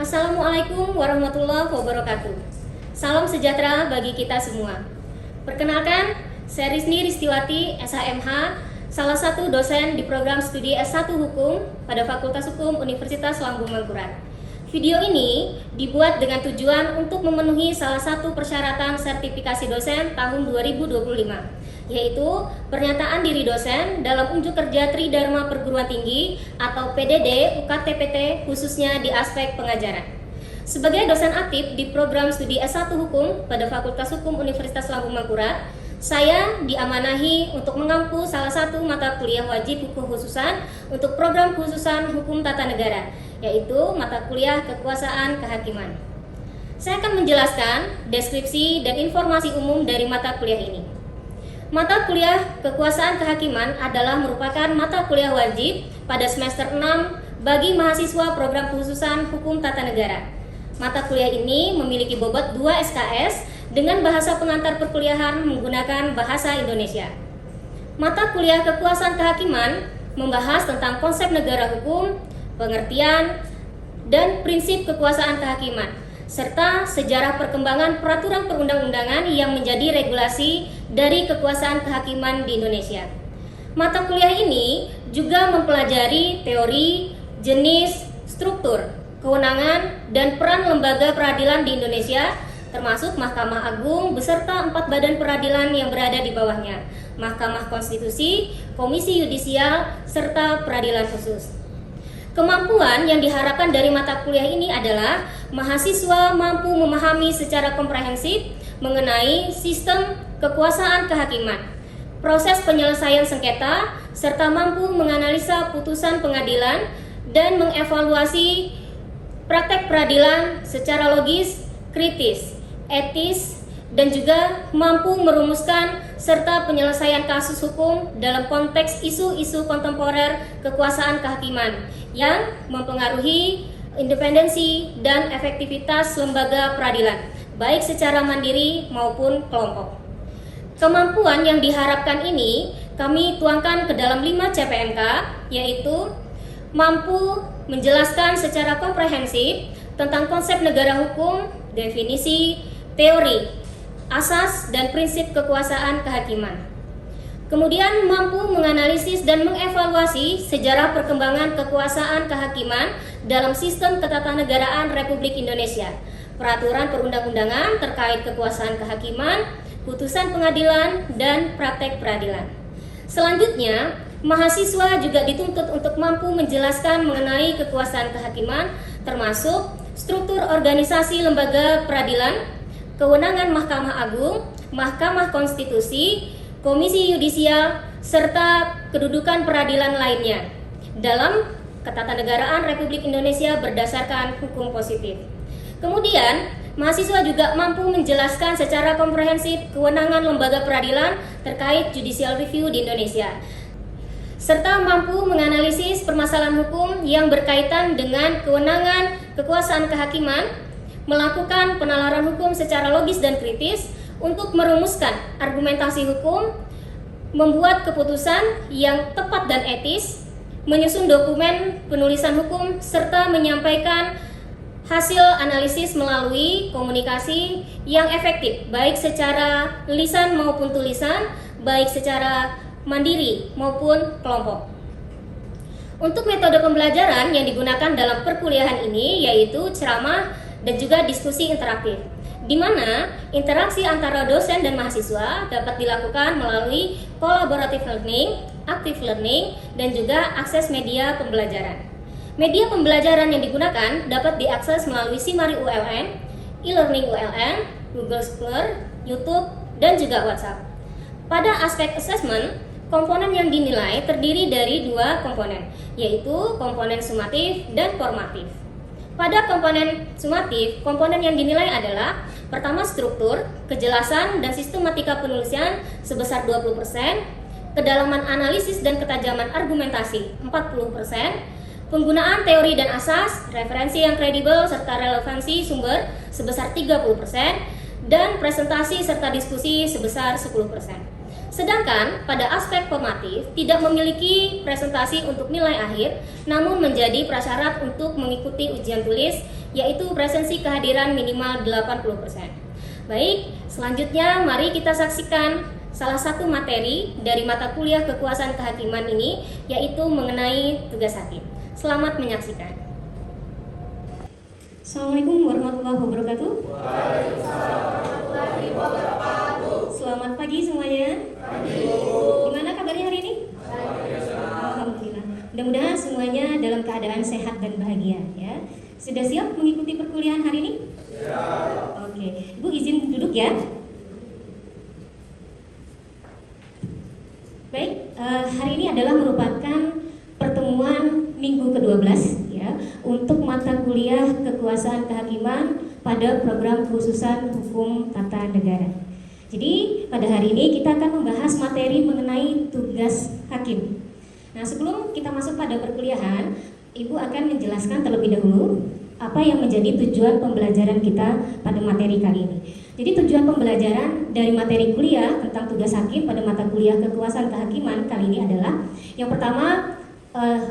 Assalamualaikum warahmatullahi wabarakatuh. Salam sejahtera bagi kita semua. Perkenalkan, saya Rizni Ristiwati, SHMH, salah satu dosen di program studi S1 Hukum pada Fakultas Hukum Universitas Lambung Mangkurat. Video ini dibuat dengan tujuan untuk memenuhi salah satu persyaratan sertifikasi dosen tahun 2025, yaitu pernyataan diri dosen dalam unjuk kerja Tridharma Perguruan Tinggi atau PDD UKT-PT khususnya di aspek pengajaran. Sebagai dosen aktif di program studi S1 Hukum pada Fakultas Hukum Universitas Lambung Mangkurat, saya diamanahi untuk mengampu salah satu mata kuliah wajib hukum khususan untuk program khususan hukum tata negara, yaitu mata kuliah kekuasaan kehakiman. Saya akan menjelaskan deskripsi dan informasi umum dari mata kuliah ini. Mata kuliah kekuasaan kehakiman adalah merupakan mata kuliah wajib pada semester 6 bagi mahasiswa program khususan hukum tata negara. Mata kuliah ini memiliki bobot 2 SKS dengan bahasa pengantar perkuliahan menggunakan bahasa Indonesia. Mata kuliah kekuasaan kehakiman membahas tentang konsep negara hukum, pengertian, dan prinsip kekuasaan kehakiman, serta sejarah perkembangan peraturan perundang-undangan yang menjadi regulasi dari kekuasaan kehakiman di Indonesia. Mata kuliah ini juga mempelajari teori, jenis, struktur, kewenangan, dan peran lembaga peradilan di Indonesia, termasuk Mahkamah Agung beserta 4 badan peradilan yang berada di bawahnya, Mahkamah Konstitusi, Komisi Yudisial, serta peradilan khusus. Kemampuan yang diharapkan dari mata kuliah ini adalah mahasiswa mampu memahami secara komprehensif mengenai sistem kekuasaan kehakiman, proses penyelesaian sengketa, serta mampu menganalisa putusan pengadilan dan mengevaluasi praktek peradilan secara logis, kritis, etis, dan juga mampu merumuskan serta penyelesaian kasus hukum dalam konteks isu-isu kontemporer kekuasaan kehakiman yang mempengaruhi independensi dan efektivitas lembaga peradilan, baik secara mandiri maupun kelompok. Kemampuan yang diharapkan ini kami tuangkan ke dalam 5 CPNK, yaitu mampu menjelaskan secara komprehensif tentang konsep negara hukum, definisi, teori, asas, dan prinsip kekuasaan kehakiman. Kemudian mampu menganalisis dan mengevaluasi sejarah perkembangan kekuasaan kehakiman dalam sistem ketatanegaraan Republik Indonesia, peraturan perundang-undangan terkait kekuasaan kehakiman, putusan pengadilan, dan praktek peradilan. Selanjutnya, mahasiswa juga dituntut untuk mampu menjelaskan mengenai kekuasaan kehakiman, termasuk struktur organisasi lembaga peradilan, kewenangan Mahkamah Agung, Mahkamah Konstitusi, Komisi Yudisial, serta kedudukan peradilan lainnya dalam ketatanegaraan Republik Indonesia berdasarkan hukum positif. Kemudian, mahasiswa juga mampu menjelaskan secara komprehensif kewenangan lembaga peradilan terkait judicial review di Indonesia, serta mampu menganalisis permasalahan hukum yang berkaitan dengan kewenangan kekuasaan kehakiman, melakukan penalaran hukum secara logis dan kritis untuk merumuskan argumentasi hukum, membuat keputusan yang tepat dan etis, menyusun dokumen penulisan hukum, serta menyampaikan hasil analisis melalui komunikasi yang efektif, baik secara lisan maupun tulisan, baik secara mandiri maupun kelompok. Untuk metode pembelajaran yang digunakan dalam perkuliahan ini yaitu ceramah dan juga diskusi interaktif, di mana interaksi antara dosen dan mahasiswa dapat dilakukan melalui collaborative learning, active learning, dan juga akses media pembelajaran. Media pembelajaran yang digunakan dapat diakses melalui Simari ULN, e-learning ULN, Google Scholar, YouTube, dan juga WhatsApp. Pada aspek assessment, komponen yang dinilai terdiri dari 2 komponen, yaitu komponen sumatif dan formatif. Pada komponen sumatif, komponen yang dinilai adalah pertama struktur, kejelasan, dan sistematika penulisan sebesar 20%, kedalaman analisis dan ketajaman argumentasi 40%, penggunaan teori dan asas, referensi yang kredibel, serta relevansi sumber sebesar 30%, dan presentasi serta diskusi sebesar 10%. Sedangkan pada aspek formatif tidak memiliki presentasi untuk nilai akhir, namun menjadi prasyarat untuk mengikuti ujian tulis, yaitu presensi kehadiran minimal 80%. Baik, selanjutnya mari kita saksikan salah satu materi dari mata kuliah kekuasaan kehakiman ini, yaitu mengenai tugas hakim. Selamat menyaksikan. Assalamualaikum warahmatullahi wabarakatuh. Selamat pagi semuanya. Gimana kabarnya hari ini? Alhamdulillah. Mudah-mudahan semuanya dalam keadaan sehat dan bahagia ya. Sudah siap mengikuti perkuliahan hari ini? Siap. Oke, Ibu izin duduk ya. Baik, hari ini adalah merupakan pertemuan minggu ke-12 ya untuk mata kuliah kekuasaan kehakiman pada program kekhususan hukum tata negara. Jadi pada hari ini kita akan membahas materi mengenai tugas hakim. Nah, sebelum kita masuk pada perkuliahan, Ibu akan menjelaskan terlebih dahulu apa yang menjadi tujuan pembelajaran kita pada materi kali ini. Jadi tujuan pembelajaran dari materi kuliah tentang tugas hakim pada mata kuliah kekuasaan kehakiman kali ini adalah yang pertama,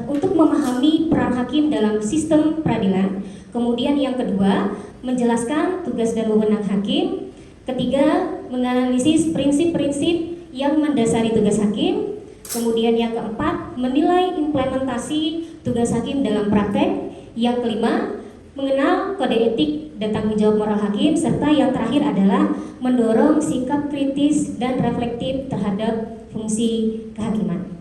untuk memahami peran hakim dalam sistem peradilan. Kemudian yang kedua, menjelaskan tugas dan wewenang hakim. Ketiga, menganalisis prinsip-prinsip yang mendasari tugas hakim. Kemudian yang keempat, menilai implementasi tugas hakim dalam praktek. Yang kelima, mengenal kode etik dan tanggung jawab moral hakim. Serta yang terakhir adalah mendorong sikap kritis dan reflektif terhadap fungsi kehakiman.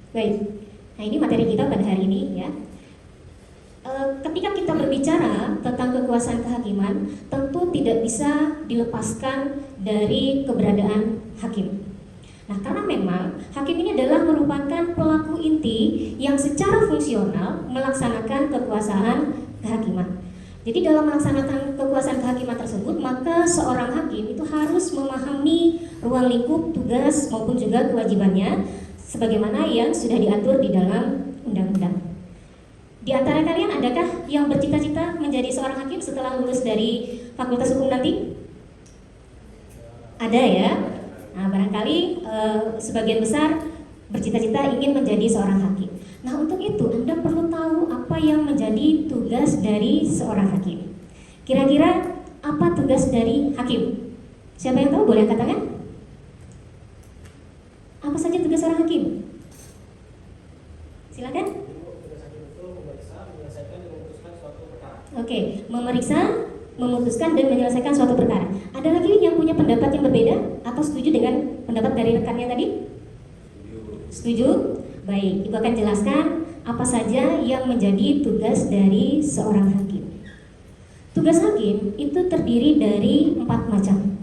Baik, nah ini materi kita pada hari ini ya. Ketika kita berbicara tentang kekuasaan kehakiman, tentu tidak bisa dilepaskan dari keberadaan hakim. Nah, karena memang hakim ini adalah merupakan pelaku inti yang secara fungsional melaksanakan kekuasaan kehakiman. Jadi dalam melaksanakan kekuasaan kehakiman tersebut, maka seorang hakim itu harus memahami ruang lingkup tugas maupun juga kewajibannya sebagaimana yang sudah diatur di dalam undang-undang. Di antara kalian adakah yang bercita-cita menjadi seorang hakim setelah lulus dari Fakultas Hukum nanti? Ada ya? Nah, barangkali sebagian besar bercita-cita ingin menjadi seorang hakim. Nah, untuk itu Anda perlu tahu apa yang menjadi tugas dari seorang hakim. Kira-kira apa tugas dari hakim? Siapa yang tahu boleh angkat tangan? Apa saja tugas seorang hakim? Silakan. Oke, memeriksa, memutuskan dan menyelesaikan suatu perkara. Ada lagi yang punya pendapat yang berbeda atau setuju dengan pendapat dari rekannya tadi? Setuju? Baik, Ibu akan jelaskan apa saja yang menjadi tugas dari seorang hakim. Tugas hakim itu terdiri dari 4 macam.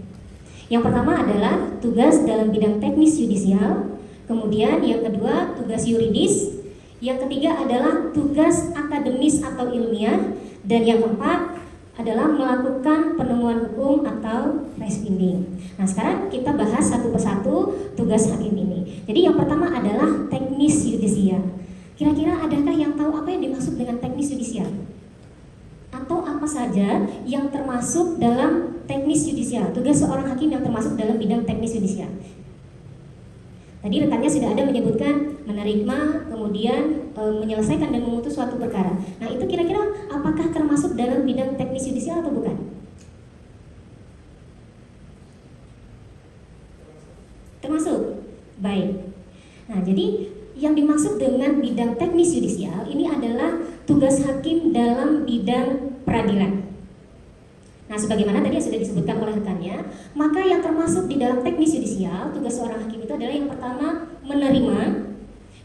Yang pertama adalah tugas dalam bidang teknis yudisial, kemudian yang kedua tugas yuridis, yang ketiga adalah tugas akademis atau ilmiah, dan yang keempat adalah melakukan penemuan hukum atau responding. Nah, sekarang kita bahas satu persatu tugas hakim ini. Jadi yang pertama adalah teknis yudisial. Kira-kira adakah yang tahu apa yang dimaksud dengan teknis yudisial? Atau apa saja yang termasuk dalam teknis yudisial? Tugas seorang hakim yang termasuk dalam bidang teknis yudisial. Tadi rekannya sudah ada menyebutkan menerima, kemudian menyelesaikan dan memutus suatu perkara. Nah, itu kira-kira apakah termasuk dalam bidang teknis yudisial atau bukan? Termasuk? Baik. Nah, jadi yang dimaksud dengan bidang teknis yudisial ini adalah tugas hakim dalam bidang peradilan. Nah, sebagaimana tadi yang sudah disebutkan oleh rekannya, maka yang termasuk di dalam teknis yudisial, tugas seorang hakim itu adalah yang pertama menerima,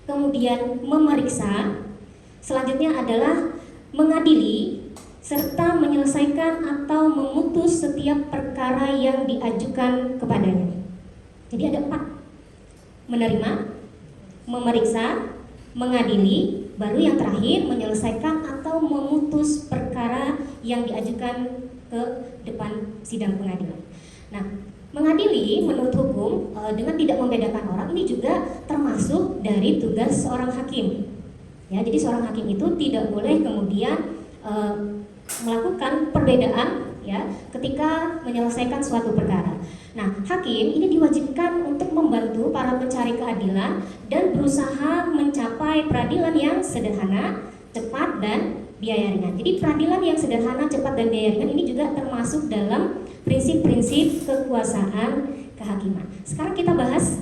kemudian memeriksa, selanjutnya adalah mengadili, serta menyelesaikan atau memutus setiap perkara yang diajukan kepadanya. Jadi ada 4: menerima, memeriksa, mengadili, baru yang terakhir menyelesaikan atau memutus perkara yang diajukan ke depan sidang pengadilan. Nah, mengadili menurut hukum dengan tidak membedakan orang ini juga termasuk dari tugas seorang hakim. Ya, jadi seorang hakim itu tidak boleh kemudian melakukan perbedaan ya ketika menyelesaikan suatu perkara. Nah, hakim ini diwajibkan untuk membantu para pencari keadilan dan berusaha mencapai peradilan yang sederhana, cepat, dan biaya ringan. Jadi peradilan yang sederhana, cepat, dan biaya ringan ini juga termasuk dalam prinsip-prinsip kekuasaan kehakiman. Sekarang kita bahas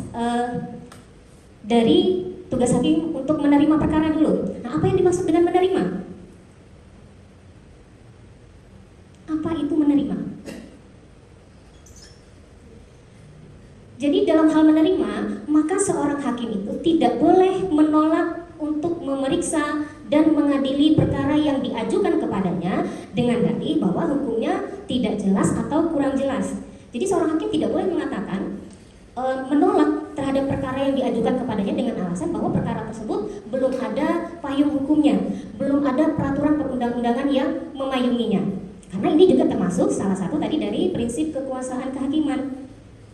dari tugas hakim untuk menerima perkara dulu. Nah, apa yang dimaksud dengan menerima? Apa itu menerima? Jadi dalam hal menerima, maka seorang hakim itu tidak boleh menolak untuk memeriksa dan mengadili perkara yang diajukan kepadanya dengan dalih bahwa hukumnya tidak jelas atau kurang jelas. Jadi seorang hakim tidak boleh mengatakan menolak terhadap perkara yang diajukan kepadanya dengan alasan bahwa perkara tersebut belum ada payung hukumnya, belum ada peraturan perundang-undangan yang memayunginya. Karena ini juga termasuk salah satu tadi dari prinsip kekuasaan kehakiman.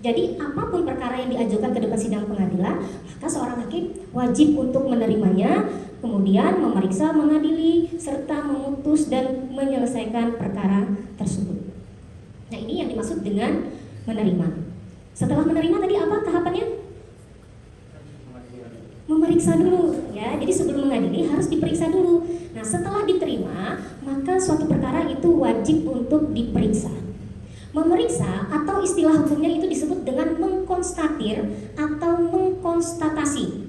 Jadi apapun perkara yang diajukan ke depan sidang pengadilan, maka seorang hakim wajib untuk menerimanya, kemudian memeriksa, mengadili, serta memutus dan menyelesaikan perkara tersebut. Nah, ini yang dimaksud dengan menerima. Setelah menerima tadi apa tahapannya? Memeriksa dulu ya. Jadi sebelum mengadili harus diperiksa dulu. Nah, setelah diterima, maka suatu perkara itu wajib untuk diperiksa. Memeriksa atau istilah hukumnya itu disebut dengan mengkonstatir atau mengkonstatasi.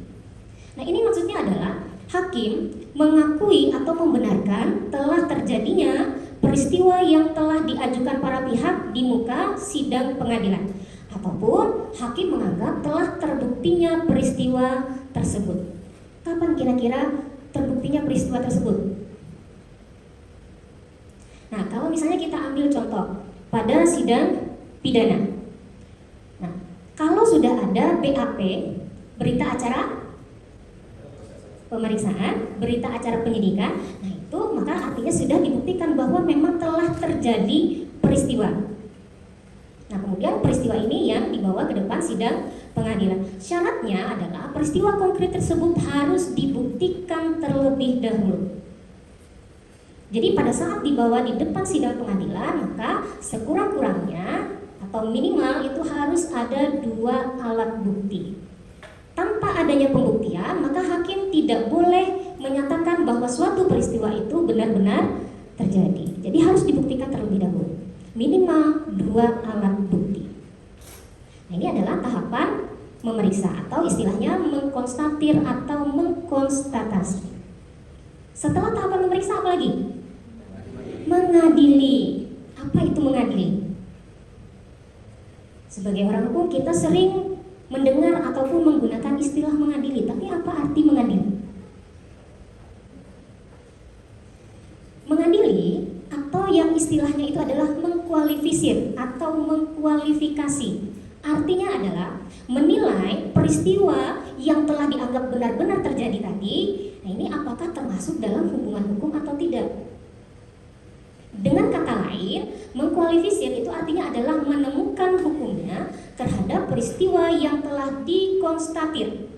Nah, ini maksudnya adalah hakim mengakui atau membenarkan telah terjadinya peristiwa yang telah diajukan para pihak di muka sidang pengadilan, ataupun hakim menganggap telah terbuktinya peristiwa tersebut. Kapan kira-kira terbuktinya peristiwa tersebut? Nah, kalau misalnya kita ambil contoh pada sidang pidana. Nah, kalau sudah ada BAP, berita acara pemeriksaan, berita acara penyidikan, nah itu maka artinya sudah dibuktikan bahwa memang telah terjadi peristiwa. Nah, kemudian peristiwa ini yang dibawa ke depan sidang pengadilan. Syaratnya adalah peristiwa konkret tersebut harus dibuktikan terlebih dahulu. Jadi pada saat dibawa di depan sidang pengadilan, maka sekurang-kurangnya atau minimal itu harus ada 2 alat bukti. Tanpa adanya pembuktian, maka hakim tidak boleh menyatakan bahwa suatu peristiwa itu benar-benar terjadi. Jadi harus dibuktikan terlebih dahulu. Minimal 2 alat bukti. Nah, ini adalah tahapan memeriksa atau istilahnya mengkonstatir atau mengkonstatasi. Setelah tahapan memeriksa apa lagi? Mengadili. Apa itu mengadili? Sebagai orang hukum kita sering mendengar ataupun menggunakan istilah mengadili, tapi apa arti mengadili? Mengadili atau yang istilahnya itu adalah mengkualifisir atau mengkualifikasi. Artinya adalah menilai peristiwa yang telah dianggap benar-benar terjadi tadi. Nah, ini apakah termasuk dalam hubungan hukum atau tidak? Dengan kata lain, mengkualifisir itu artinya adalah menemukan hukumnya terhadap peristiwa yang telah dikonstatir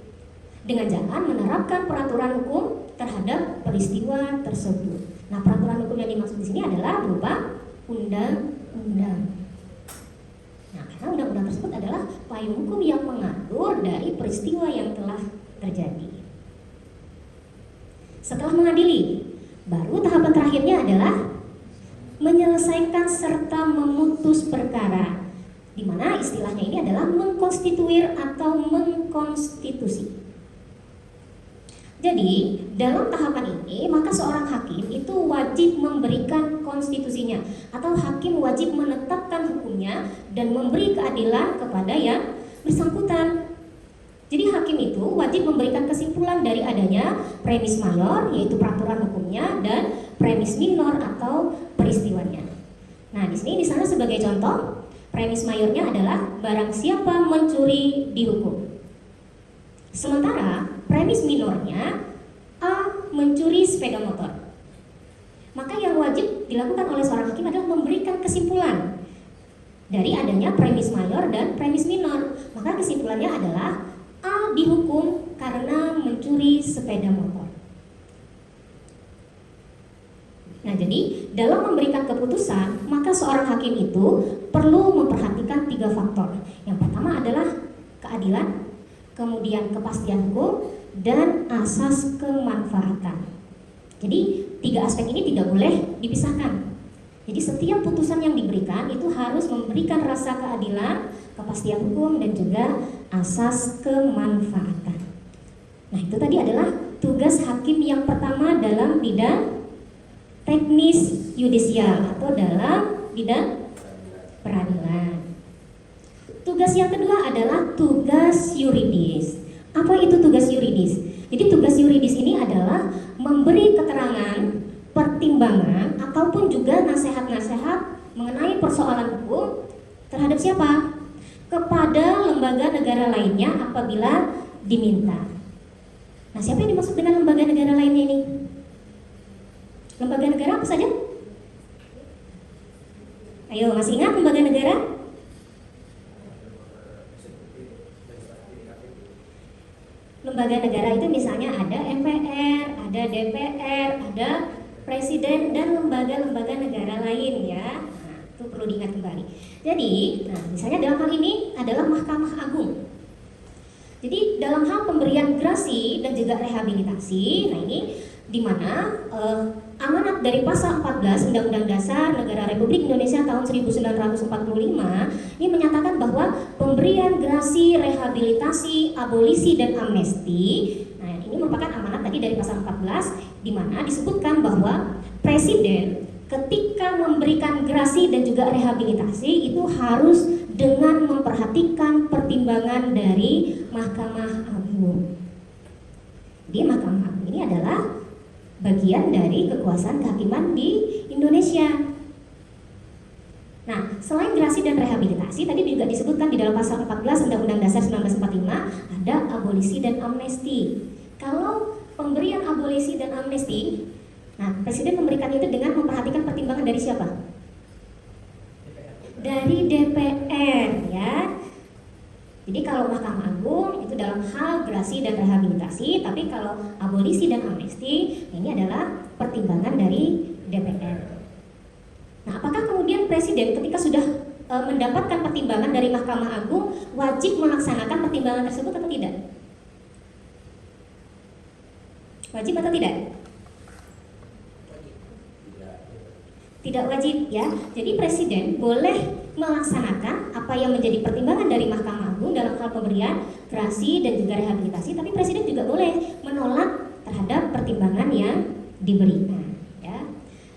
dengan jalan menerapkan peraturan hukum terhadap peristiwa tersebut. Nah, peraturan hukum yang dimaksud di sini adalah berupa undang-undang. Nah, karena undang-undang tersebut adalah payung hukum yang mengatur dari peristiwa yang telah terjadi. Setelah mengadili, baru tahapan terakhirnya adalah menyelesaikan serta memutus perkara, di mana istilahnya ini adalah mengkonstituir atau mengkonstitusi. Jadi dalam tahapan ini maka seorang hakim itu wajib memberikan konstitusinya, atau hakim wajib menetapkan hukumnya dan memberi keadilan kepada yang bersangkutan. Jadi hakim itu wajib memberikan kesimpulan dari adanya premis mayor, yaitu peraturan hukumnya, dan premis minor atau peristiwanya. Nah, di sini misalnya sebagai contoh, premis mayornya adalah barang siapa mencuri dihukum. Sementara premis minornya A mencuri sepeda motor. Maka yang wajib dilakukan oleh seorang hakim adalah memberikan kesimpulan dari adanya premis mayor dan premis minor. Maka kesimpulannya adalah A dihukum karena mencuri sepeda motor. Nah, jadi dalam memberikan keputusan, maka seorang hakim itu perlu memperhatikan 3 faktor. Yang pertama adalah keadilan, kemudian kepastian hukum, dan asas kemanfaatan. Jadi 3 aspek ini tidak boleh dipisahkan. Jadi setiap putusan yang diberikan itu harus memberikan rasa keadilan, kepastian hukum, dan juga asas kemanfaatan. Nah, itu tadi adalah tugas hakim yang pertama dalam bidang teknis yudisial atau dalam bidang peradilan. Tugas yang kedua adalah tugas yuridis. Apa itu tugas yuridis? Jadi tugas yuridis ini adalah memberi keterangan, pertimbangan, ataupun juga nasihat-nasihat mengenai persoalan hukum terhadap siapa? Kepada lembaga negara lainnya apabila diminta. Nah, siapa yang dimaksud dengan lembaga negara lainnya ini? Lembaga negara apa saja? Ayo, masih ingat lembaga negara? Lembaga negara itu misalnya ada MPR, ada DPR, ada Presiden, dan lembaga-lembaga negara lain ya. Nah, itu perlu diingat kembali. Jadi, nah misalnya dalam hal ini adalah Mahkamah Agung. Jadi dalam hal pemberian grasi dan juga rehabilitasi, nah ini di mana amanat dari pasal 14 Undang-Undang Dasar Negara Republik Indonesia tahun 1945 ini menyatakan bahwa pemberian grasi, rehabilitasi, abolisi, dan amnesti, nah ini merupakan amanat tadi dari pasal 14 di mana disebutkan bahwa Presiden ketika memberikan grasi dan juga rehabilitasi itu harus dengan memperhatikan pertimbangan dari Mahkamah Agung. Jadi Mahkamah Agung ini adalah bagian dari kekuasaan kehakiman di Indonesia. Nah, selain grasi dan rehabilitasi, tadi juga disebutkan di dalam pasal 14 Undang-Undang Dasar 1945 ada abolisi dan amnesti. Kalau pemberian abolisi dan amnesti, nah Presiden memberikan itu dengan memperhatikan pertimbangan dari siapa? Dari DPR ya. Jadi kalau Mahkamah Agung itu dalam hal grasi dan rehabilitasi, tapi kalau abolisi dan amnesti ini adalah pertimbangan dari DPR. Nah, apakah kemudian Presiden ketika sudah mendapatkan pertimbangan dari Mahkamah Agung wajib melaksanakan pertimbangan tersebut atau tidak? Wajib atau tidak? Tidak wajib ya. Jadi Presiden boleh melaksanakan apa yang menjadi pertimbangan dari Mahkamah Agung dalam hal pemberian grasi dan juga rehabilitasi, tapi Presiden juga boleh menolak terhadap pertimbangan yang diberikan ya.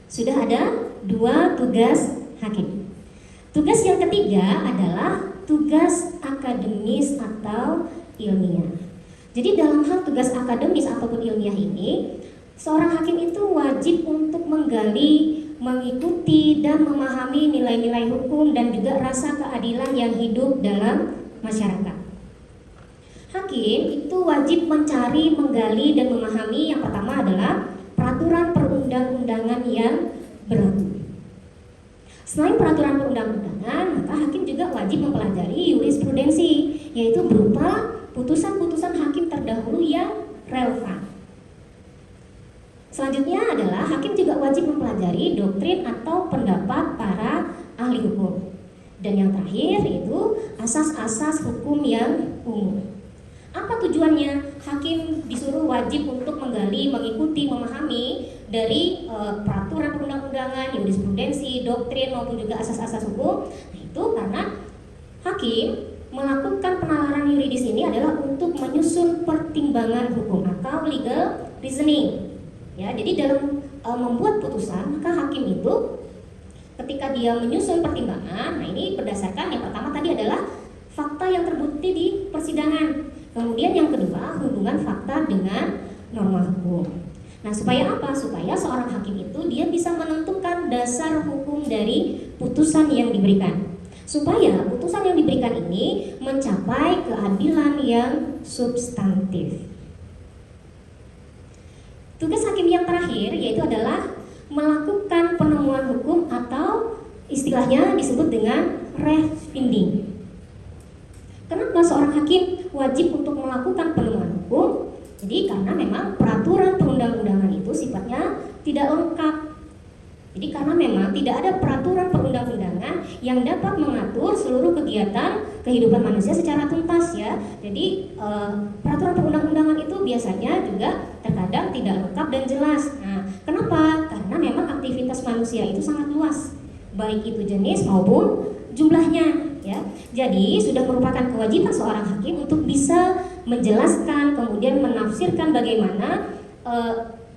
Sudah ada 2 tugas hakim. Tugas yang ketiga adalah tugas akademis atau ilmiah. Jadi dalam hal tugas akademis ataupun ilmiah ini, seorang hakim itu wajib untuk menggali, mengikuti, dan memahami nilai-nilai hukum dan juga rasa keadilan yang hidup dalam masyarakat. Hakim itu wajib mencari, menggali, dan memahami yang pertama adalah peraturan perundang-undangan yang berlaku. Selain peraturan perundang-undangan, maka hakim juga wajib mempelajari jurisprudensi, yaitu berupa putusan-putusan hakim terdahulu yang relevan. Selanjutnya adalah hakim juga wajib mempelajari doktrin atau pendapat para ahli hukum. Dan yang terakhir yaitu asas-asas hukum yang umum. Apa tujuannya? Hakim disuruh wajib untuk menggali, mengikuti, memahami dari peraturan perundang-undangan, jurisprudensi, doktrin maupun juga asas-asas hukum. Nah, itu karena hakim melakukan penalaran yuridis ini adalah untuk menyusun pertimbangan hukum atau legal reasoning. Ya, jadi dalam membuat putusan, maka hakim itu ketika dia menyusun pertimbangan, nah ini berdasarkan yang pertama tadi adalah fakta yang terbukti di persidangan. Kemudian yang kedua, hubungan fakta dengan norma hukum. Nah, supaya apa? Supaya seorang hakim itu dia bisa menentukan dasar hukum dari putusan yang diberikan. Supaya putusan yang diberikan ini mencapai keadilan yang substantif. Tugas hakim yang terakhir yaitu adalah melakukan penemuan hukum atau istilahnya disebut dengan refinding. Kenapa seorang hakim wajib untuk melakukan penemuan hukum? Jadi karena memang peraturan perundang-undangan itu sifatnya tidak lengkap. Jadi karena memang tidak ada peraturan perundang-undangan yang dapat mengatur seluruh kegiatan kehidupan manusia secara tuntas ya. Jadi peraturan perundang-undangan itu biasanya juga terkadang tidak lengkap dan jelas. Nah, kenapa? Karena memang aktivitas manusia itu sangat luas, baik itu jenis maupun jumlahnya ya. Jadi sudah merupakan kewajiban seorang hakim untuk bisa menjelaskan kemudian menafsirkan bagaimana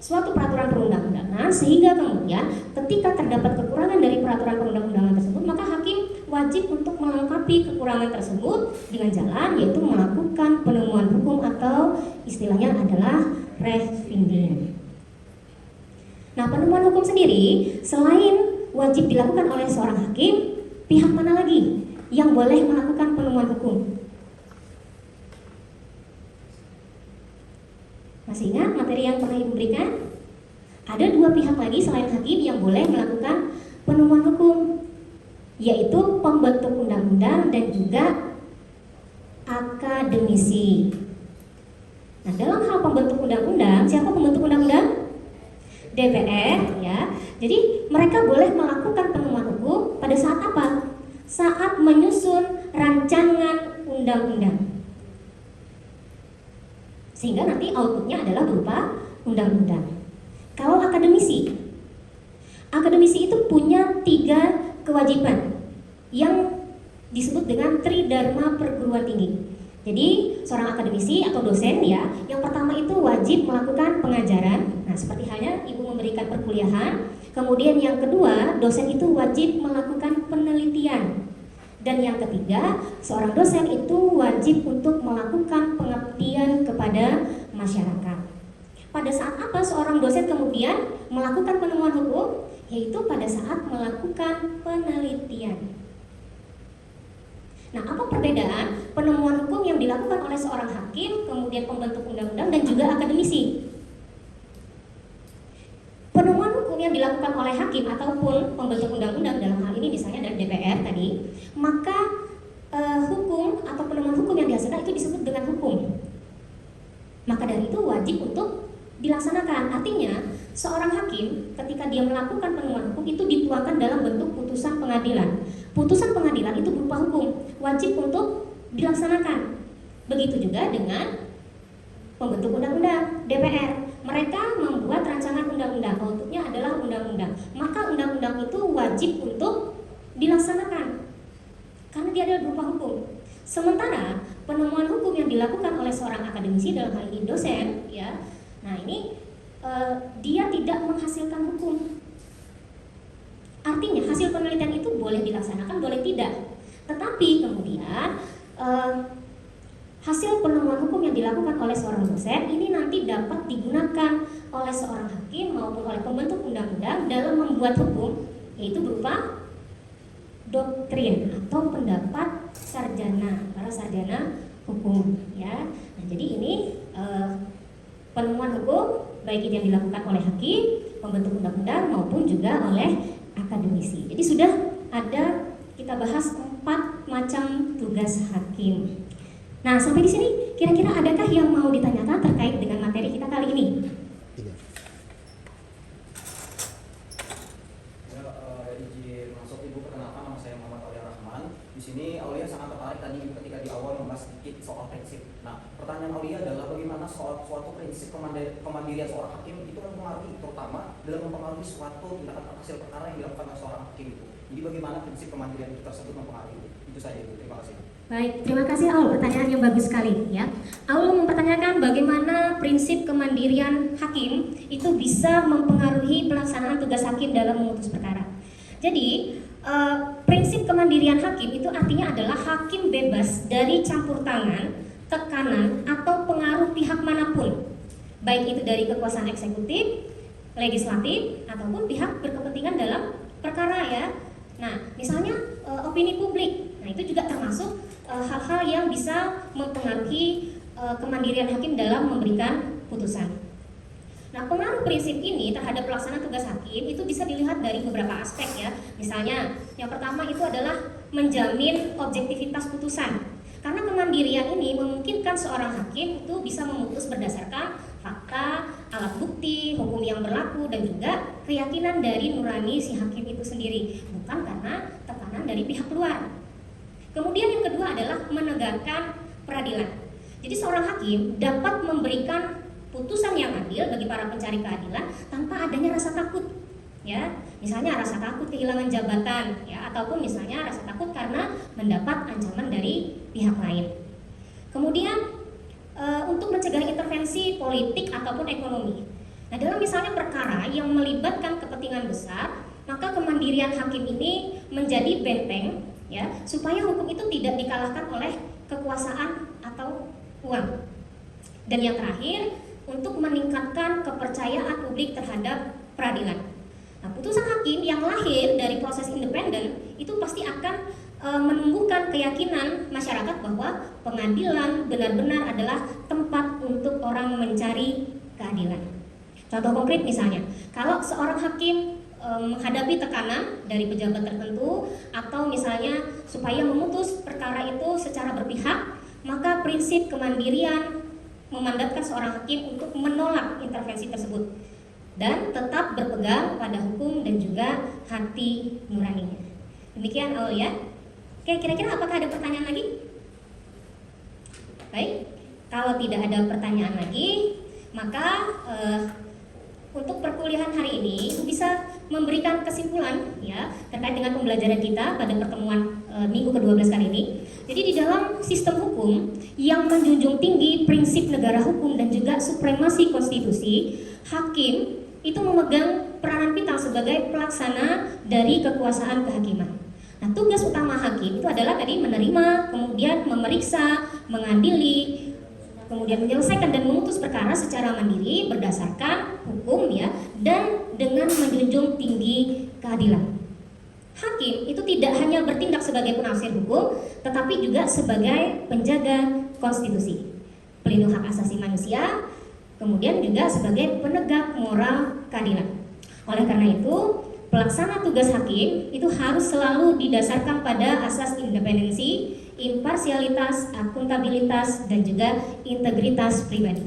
suatu peraturan perundang-undangan, sehingga kemudian ketika terdapat kekurangan dari peraturan perundang-undangan tersebut, maka hakim wajib untuk melengkapi kekurangan tersebut dengan jalan yaitu melakukan penemuan hukum atau istilahnya adalah reviding. Nah, penemuan hukum sendiri selain wajib dilakukan oleh seorang hakim, pihak mana lagi yang boleh melakukan penemuan hukum? Masih ingat materi yang pernah Ibu berikan? Ada dua pihak lagi selain hakim yang boleh melakukan penemuan hukum, yaitu pembentuk undang-undang dan juga akademisi. Nah, dalam hal pembentuk undang-undang, siapa pembentuk undang-undang? DPR ya. Jadi mereka boleh melakukan penemuan hukum pada saat apa? Saat menyusun rancangan undang-undang. Sehingga nanti outputnya adalah berupa undang-undang. Kalau akademisi itu punya 3 kewajiban yang disebut dengan Tridharma perguruan tinggi. Jadi seorang akademisi atau dosen ya, yang pertama itu wajib melakukan pengajaran. Nah, seperti halnya Ibu memberikan perkuliahan. Kemudian yang kedua, dosen itu wajib melakukan penelitian. Dan yang ketiga, seorang dosen itu wajib untuk melakukan pengabdian kepada masyarakat. Pada saat apa seorang dosen kemudian melakukan penemuan hukum? Yaitu pada saat melakukan penelitian. Nah, apa perbedaan penemuan hukum yang dilakukan oleh seorang hakim, kemudian pembentuk undang-undang dan juga akademisi? Penemuan hukum yang dilakukan oleh hakim ataupun pembentuk undang-undang, dalam hal ini misalnya dari DPR tadi, maka hukum atau penemuan hukum yang dihasilkan itu disebut dengan hukum. Maka dari itu wajib untuk dilaksanakan. Artinya seorang hakim ketika dia melakukan penemuan hukum itu dituangkan dalam bentuk putusan pengadilan. Putusan pengadilan itu berupa hukum, wajib untuk dilaksanakan. Begitu juga dengan pembentuk undang-undang DPR. Mereka membuat rancangan undang-undang, outputnya adalah undang-undang. Maka undang-undang itu wajib untuk dilaksanakan karena dia adalah berupa hukum. Sementara penemuan hukum yang dilakukan oleh seorang akademisi, dalam hal ini dosen ya, nah ini dia tidak menghasilkan hukum. Artinya hasil penelitian itu boleh dilaksanakan, boleh tidak. Tetapi kemudian hasil penemuan hukum yang dilakukan oleh seorang dosen ini nanti dapat digunakan oleh seorang hakim maupun oleh pembentuk undang-undang dalam membuat hukum, yaitu berupa doktrin atau pendapat sarjana, para sarjana hukum ya. Nah, jadi ini penemuan hukum baik itu yang dilakukan oleh hakim, pembentuk undang-undang maupun juga oleh akademisi. Jadi sudah ada kita bahas 4 macam tugas hakim. Nah, sampai di sini kira-kira adakah yang mau ditanyakan terkait dengan materi kita kali ini? Izin masuk Ibu, perkenalkan nama saya Muhammad Aulia Rahman. Di sini Aulia sangat tertarik tadi ketika di awal membahas sedikit soal prinsip. Nah, pertanyaan Aulia adalah bagaimana suatu prinsip kemandirian seorang hakim itu mempengaruhi, terutama dalam mempengaruhi suatu tindakan hasil perkara yang dilakukan oleh seorang hakim itu. Jadi bagaimana prinsip kemandirian itu tersebut mempengaruhi? Itu saja Ibu. Terima kasih. Baik, terima kasih Aul, pertanyaan yang bagus sekali ya. Aul mempertanyakan bagaimana prinsip kemandirian hakim itu bisa mempengaruhi pelaksanaan tugas hakim dalam memutus perkara. Jadi, prinsip kemandirian hakim itu artinya adalah hakim bebas dari campur tangan, tekanan, atau pengaruh pihak manapun, baik itu dari kekuasaan eksekutif, legislatif, ataupun pihak berkepentingan dalam perkara ya. Nah, misalnya opini publik, nah itu juga termasuk hal-hal yang bisa mempengaruhi kemandirian hakim dalam memberikan putusan. Nah, pengaruh prinsip ini terhadap pelaksanaan tugas hakim itu bisa dilihat dari beberapa aspek ya. Misalnya, yang pertama itu adalah menjamin objektivitas putusan. Karena kemandirian ini memungkinkan seorang hakim itu bisa memutus berdasarkan fakta, alat bukti, hukum yang berlaku, dan juga keyakinan dari nurani si hakim itu sendiri, bukan karena tekanan dari pihak luar. Kemudian yang kedua adalah menegakkan peradilan. Jadi seorang hakim dapat memberikan putusan yang adil bagi para pencari keadilan tanpa adanya rasa takut, ya. Misalnya rasa takut kehilangan jabatan, ya, ataupun misalnya rasa takut karena mendapat ancaman dari pihak lain. Kemudian untuk mencegah intervensi politik ataupun ekonomi. Nah, dalam misalnya perkara yang melibatkan kepentingan besar, maka kemandirian hakim ini menjadi benteng, ya, supaya hukum itu tidak dikalahkan oleh kekuasaan atau uang. Dan yang terakhir, untuk meningkatkan kepercayaan publik terhadap peradilan. Nah, putusan hakim yang lahir dari proses independen itu pasti akan menumbuhkan keyakinan masyarakat bahwa pengadilan benar-benar adalah tempat untuk orang mencari keadilan. Contoh konkret misalnya, kalau seorang hakim menghadapi tekanan dari pejabat tertentu atau misalnya supaya memutus perkara itu secara berpihak, maka prinsip kemandirian memandatkan seorang hakim untuk menolak intervensi tersebut dan tetap berpegang pada hukum dan juga hati nuraninya. Demikian Aulia. Oke, kira-kira apakah ada pertanyaan lagi? Baik, kalau tidak ada pertanyaan lagi, maka untuk perkuliahan hari ini bisa memberikan kesimpulan, ya, terkait dengan pembelajaran kita pada pertemuan minggu ke-12 kali ini. Jadi di dalam sistem hukum yang menjunjung tinggi prinsip negara hukum dan juga supremasi konstitusi, hakim itu memegang peranan vital sebagai pelaksana dari kekuasaan kehakiman. Nah, tugas utama hakim itu adalah tadi menerima, kemudian memeriksa, mengadili, kemudian menyelesaikan dan memutus perkara secara mandiri berdasarkan hukum, ya, dan dengan menjunjung tinggi keadilan. Hakim itu tidak hanya bertindak sebagai penafsir hukum, tetapi juga sebagai penjaga konstitusi, pelindung hak asasi manusia, kemudian juga sebagai penegak moral keadilan. Oleh karena itu, pelaksana tugas hakim itu harus selalu didasarkan pada asas independensi, imparsialitas, akuntabilitas, dan juga integritas pribadi.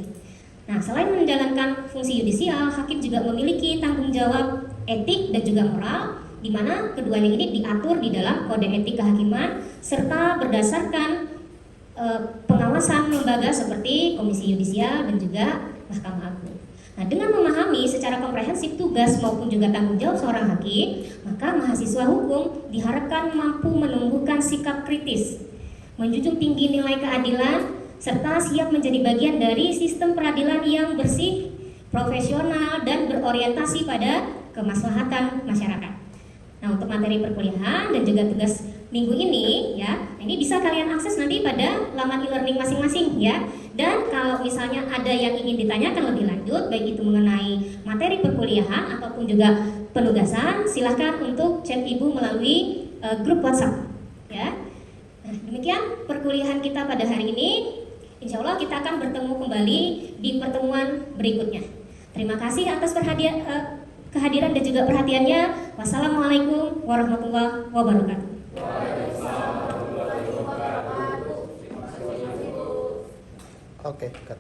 Nah, selain menjalankan fungsi yudisial, hakim juga memiliki tanggung jawab etik dan juga moral, di mana keduanya ini diatur di dalam kode etik kehakiman serta berdasarkan pengawasan lembaga seperti Komisi Yudisial dan juga Mahkamah Agung. Nah, dengan memahami secara komprehensif tugas maupun juga tanggung jawab seorang hakim, maka mahasiswa hukum diharapkan mampu menumbuhkan sikap kritis, menjunjung tinggi nilai keadilan, serta siap menjadi bagian dari sistem peradilan yang bersih, profesional, dan berorientasi pada kemaslahatan masyarakat. Nah, untuk materi perkuliahan dan juga tugas minggu ini, ya, ini bisa kalian akses nanti pada laman e-learning masing-masing, ya. Dan kalau misalnya ada yang ingin ditanyakan lebih lanjut, baik itu mengenai materi perkuliahan ataupun juga penugasan, silahkan untuk chat ibu melalui grup WhatsApp, ya. Nah, demikian perkuliahan kita pada hari ini. Insya Allah kita akan bertemu kembali di pertemuan berikutnya. Terima kasih atas kehadiran dan juga perhatiannya. Wassalamualaikum warahmatullahi wabarakatuh. Oke, cut.